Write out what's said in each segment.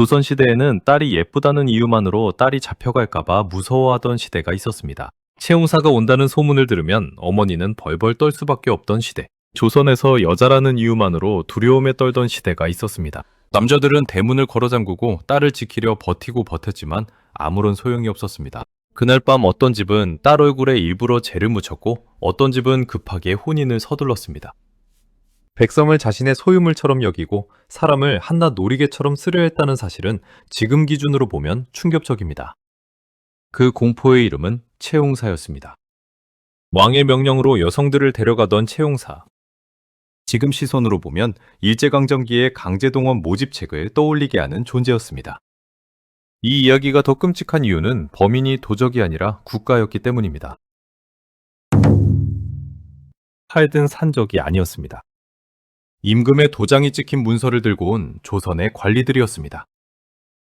조선시대에는 딸이 예쁘다는 이유만으로 딸이 잡혀갈까봐 무서워하던 시대가 있었습니다. 채용사가 온다는 소문을 들으면 어머니는 벌벌 떨 수밖에 없던 시대. 조선에서 여자라는 이유만으로 두려움에 떨던 시대가 있었습니다. 남자들은 대문을 걸어 잠그고 딸을 지키려 버티고 버텼지만 아무런 소용이 없었습니다. 그날 밤 어떤 집은 딸 얼굴에 일부러 재를 묻혔고 어떤 집은 급하게 혼인을 서둘렀습니다. 백성을 자신의 소유물처럼 여기고 사람을 한낱 놀이개처럼 쓰려 했다는 사실은 지금 기준으로 보면 충격적입니다. 그 공포의 이름은 채용사였습니다. 왕의 명령으로 여성들을 데려가던 채용사. 지금 시선으로 보면 일제강점기의 강제동원 모집책을 떠올리게 하는 존재였습니다. 이 이야기가 더 끔찍한 이유는 범인이 도적이 아니라 국가였기 때문입니다. 칼든 산적이 아니었습니다. 임금의 도장이 찍힌 문서를 들고 온 조선의 관리들이었습니다.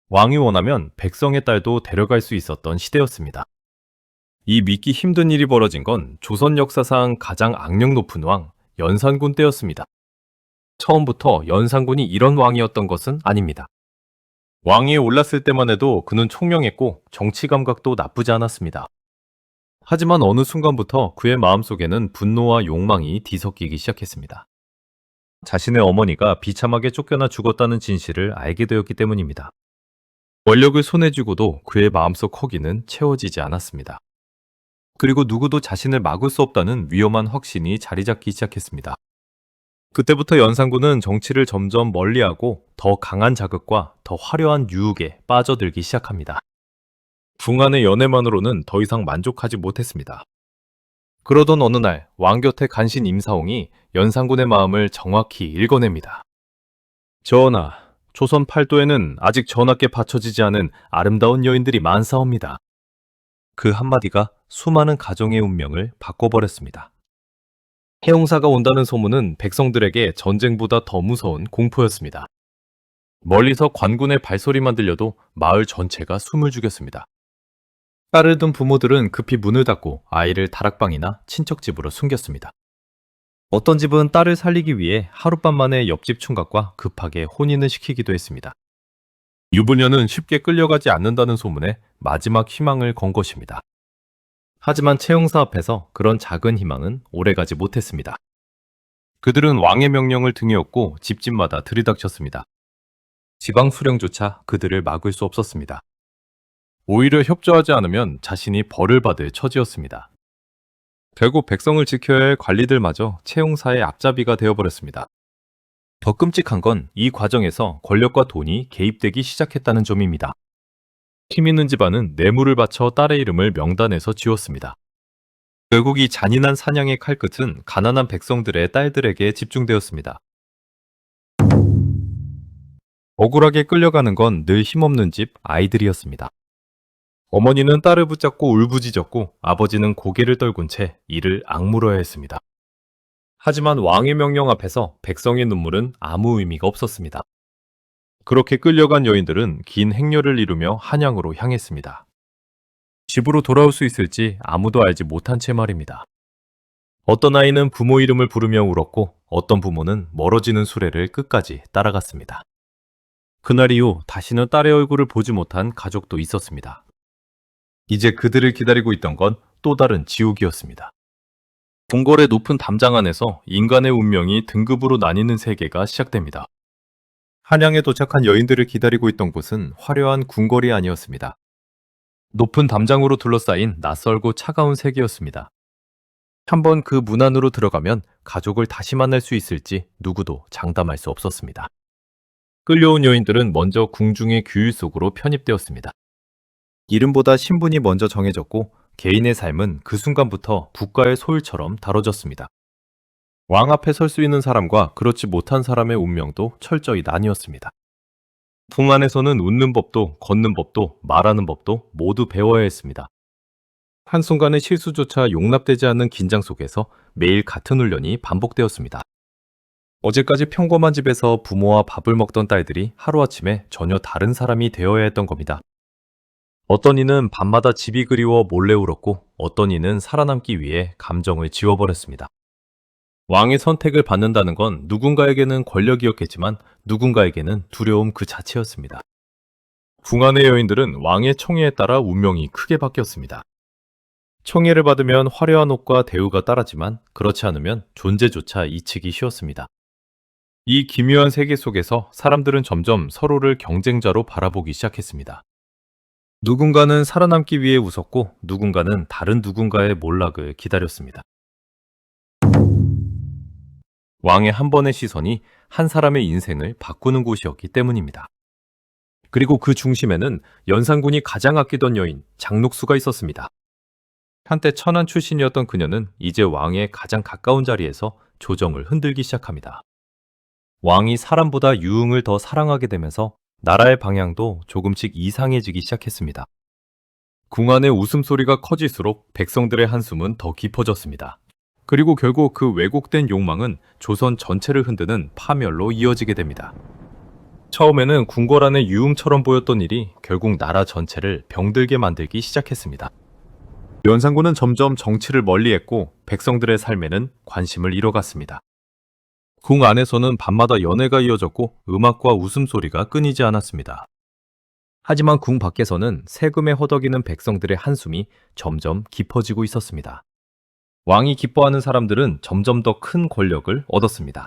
왕이 원하면 백성의 딸도 데려갈 수 있었던 시대였습니다. 이 믿기 힘든 일이 벌어진 건 조선 역사상 가장 악령 높은 왕, 연산군 때였습니다. 처음부터 연산군이 이런 왕이었던 것은 아닙니다. 왕위에 올랐을 때만 해도 그는 총명했고 정치 감각도 나쁘지 않았습니다. 하지만 어느 순간부터 그의 마음속에는 분노와 욕망이 뒤섞이기 시작했습니다. 자신의 어머니가 비참하게 쫓겨나 죽었다는 진실을 알게 되었기 때문입니다. 권력을 손에 쥐고도 그의 마음속 허기는 채워지지 않았습니다. 그리고 누구도 자신을 막을 수 없다는 위험한 확신이 자리 잡기 시작했습니다. 그때부터 연산군은 정치를 점점 멀리하고 더 강한 자극과 더 화려한 유혹에 빠져들기 시작합니다. 궁안의 연애만으로는 더 이상 만족하지 못했습니다. 그러던 어느 날 왕 곁에 간신 임사홍이 연산군의 마음을 정확히 읽어냅니다. 전하, 조선 팔도에는 아직 전하께 바쳐지지 않은 아름다운 여인들이 많사옵니다. 그 한마디가 수많은 가정의 운명을 바꿔버렸습니다. 해용사가 온다는 소문은 백성들에게 전쟁보다 더 무서운 공포였습니다. 멀리서 관군의 발소리만 들려도 마을 전체가 숨을 죽였습니다. 딸을 둔 부모들은 급히 문을 닫고 아이를 다락방이나 친척집으로 숨겼습니다. 어떤 집은 딸을 살리기 위해 하룻밤 만에 옆집 총각과 급하게 혼인을 시키기도 했습니다. 유부녀는 쉽게 끌려가지 않는다는 소문에 마지막 희망을 건 것입니다. 하지만 채용사 앞에서 그런 작은 희망은 오래가지 못했습니다. 그들은 왕의 명령을 등에 업고 집집마다 들이닥쳤습니다. 지방 수령조차 그들을 막을 수 없었습니다. 오히려 협조하지 않으면 자신이 벌을 받을 처지였습니다. 결국 백성을 지켜야 할 관리들마저 채용사의 앞잡이가 되어버렸습니다. 더 끔찍한 건 이 과정에서 권력과 돈이 개입되기 시작했다는 점입니다. 힘 있는 집안은 뇌물을 바쳐 딸의 이름을 명단에서 지웠습니다. 결국 이 잔인한 사냥의 칼끝은 가난한 백성들의 딸들에게 집중되었습니다. 억울하게 끌려가는 건 늘 힘없는 집 아이들이었습니다. 어머니는 딸을 붙잡고 울부짖었고 아버지는 고개를 떨군 채 이를 악물어야 했습니다. 하지만 왕의 명령 앞에서 백성의 눈물은 아무 의미가 없었습니다. 그렇게 끌려간 여인들은 긴 행렬을 이루며 한양으로 향했습니다. 집으로 돌아올 수 있을지 아무도 알지 못한 채 말입니다. 어떤 아이는 부모 이름을 부르며 울었고 어떤 부모는 멀어지는 수레를 끝까지 따라갔습니다. 그날 이후 다시는 딸의 얼굴을 보지 못한 가족도 있었습니다. 이제 그들을 기다리고 있던 건 또 다른 지옥이었습니다. 궁궐의 높은 담장 안에서 인간의 운명이 등급으로 나뉘는 세계가 시작됩니다. 한양에 도착한 여인들을 기다리고 있던 곳은 화려한 궁궐이 아니었습니다. 높은 담장으로 둘러싸인 낯설고 차가운 세계였습니다. 한번 그 문 안으로 들어가면 가족을 다시 만날 수 있을지 누구도 장담할 수 없었습니다. 끌려온 여인들은 먼저 궁중의 규율 속으로 편입되었습니다. 이름보다 신분이 먼저 정해졌고 개인의 삶은 그 순간부터 국가의 소유처럼 다뤄졌습니다. 왕 앞에 설 수 있는 사람과 그렇지 못한 사람의 운명도 철저히 나뉘었습니다. 궁 안에서는 웃는 법도 걷는 법도 말하는 법도 모두 배워야 했습니다. 한순간의 실수조차 용납되지 않는 긴장 속에서 매일 같은 훈련이 반복되었습니다. 어제까지 평범한 집에서 부모와 밥을 먹던 딸들이 하루아침에 전혀 다른 사람이 되어야 했던 겁니다. 어떤 이는 밤마다 집이 그리워 몰래 울었고 어떤 이는 살아남기 위해 감정을 지워버렸습니다. 왕의 선택을 받는다는 건 누군가에게는 권력이었겠지만 누군가에게는 두려움 그 자체였습니다. 궁안의 여인들은 왕의 청예에 따라 운명이 크게 바뀌었습니다. 청예를 받으면 화려한 옷과 대우가 따르지만 그렇지 않으면 존재조차 잊히기 쉬웠습니다. 이 기묘한 세계 속에서 사람들은 점점 서로를 경쟁자로 바라보기 시작했습니다. 누군가는 살아남기 위해 웃었고 누군가는 다른 누군가의 몰락을 기다렸습니다. 왕의 한 번의 시선이 한 사람의 인생을 바꾸는 곳이었기 때문입니다. 그리고 그 중심에는 연산군이 가장 아끼던 여인 장녹수가 있었습니다. 한때 천한 출신이었던 그녀는 이제 왕의 가장 가까운 자리에서 조정을 흔들기 시작합니다. 왕이 사람보다 유흥을 더 사랑하게 되면서 나라의 방향도 조금씩 이상해지기 시작했습니다. 궁안의 웃음소리가 커질수록 백성들의 한숨은 더 깊어졌습니다. 그리고 결국 그 왜곡된 욕망은 조선 전체를 흔드는 파멸로 이어지게 됩니다. 처음에는 궁궐 안의 유흥처럼 보였던 일이 결국 나라 전체를 병들게 만들기 시작했습니다. 연산군은 점점 정치를 멀리했고 백성들의 삶에는 관심을 잃어갔습니다. 궁 안에서는 밤마다 연회가 이어졌고 음악과 웃음소리가 끊이지 않았습니다. 하지만 궁 밖에서는 세금에 허덕이는 백성들의 한숨이 점점 깊어지고 있었습니다. 왕이 기뻐하는 사람들은 점점 더 큰 권력을 얻었습니다.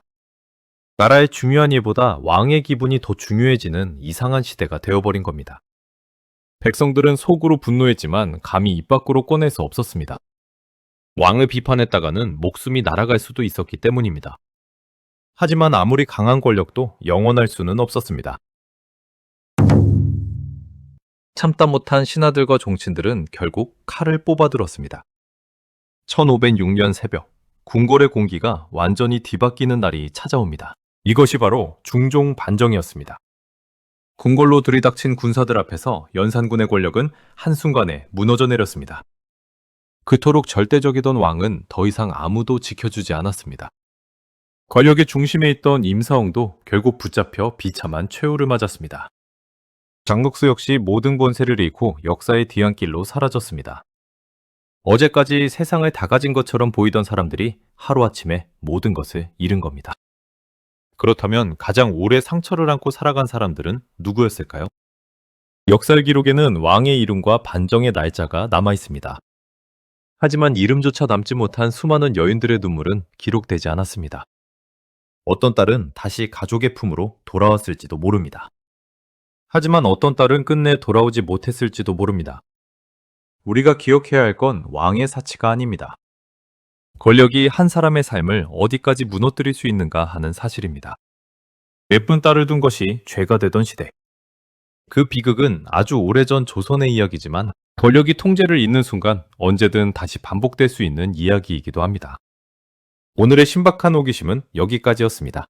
나라의 중요한 일보다 왕의 기분이 더 중요해지는 이상한 시대가 되어버린 겁니다. 백성들은 속으로 분노했지만 감히 입 밖으로 꺼낼 수 없었습니다. 왕을 비판했다가는 목숨이 날아갈 수도 있었기 때문입니다. 하지만 아무리 강한 권력도 영원할 수는 없었습니다. 참다 못한 신하들과 종친들은 결국 칼을 뽑아들었습니다. 1506년 새벽, 궁궐의 공기가 완전히 뒤바뀌는 날이 찾아옵니다. 이것이 바로 중종 반정이었습니다. 궁궐로 들이닥친 군사들 앞에서 연산군의 권력은 한순간에 무너져 내렸습니다. 그토록 절대적이던 왕은 더 이상 아무도 지켜주지 않았습니다. 권력의 중심에 있던 임사홍도 결국 붙잡혀 비참한 최후를 맞았습니다. 장녹수 역시 모든 권세를 잃고 역사의 뒤안길로 사라졌습니다. 어제까지 세상을 다 가진 것처럼 보이던 사람들이 하루아침에 모든 것을 잃은 겁니다. 그렇다면 가장 오래 상처를 안고 살아간 사람들은 누구였을까요? 역사 기록에는 왕의 이름과 반정의 날짜가 남아 있습니다. 하지만 이름조차 남지 못한 수많은 여인들의 눈물은 기록되지 않았습니다. 어떤 딸은 다시 가족의 품으로 돌아왔을지도 모릅니다. 하지만 어떤 딸은 끝내 돌아오지 못했을지도 모릅니다. 우리가 기억해야 할 건 왕의 사치가 아닙니다. 권력이 한 사람의 삶을 어디까지 무너뜨릴 수 있는가 하는 사실입니다. 예쁜 딸을 둔 것이 죄가 되던 시대. 그 비극은 아주 오래전 조선의 이야기지만 권력이 통제를 잇는 순간 언제든 다시 반복될 수 있는 이야기이기도 합니다. 오늘의 신박한 호기심은 여기까지였습니다.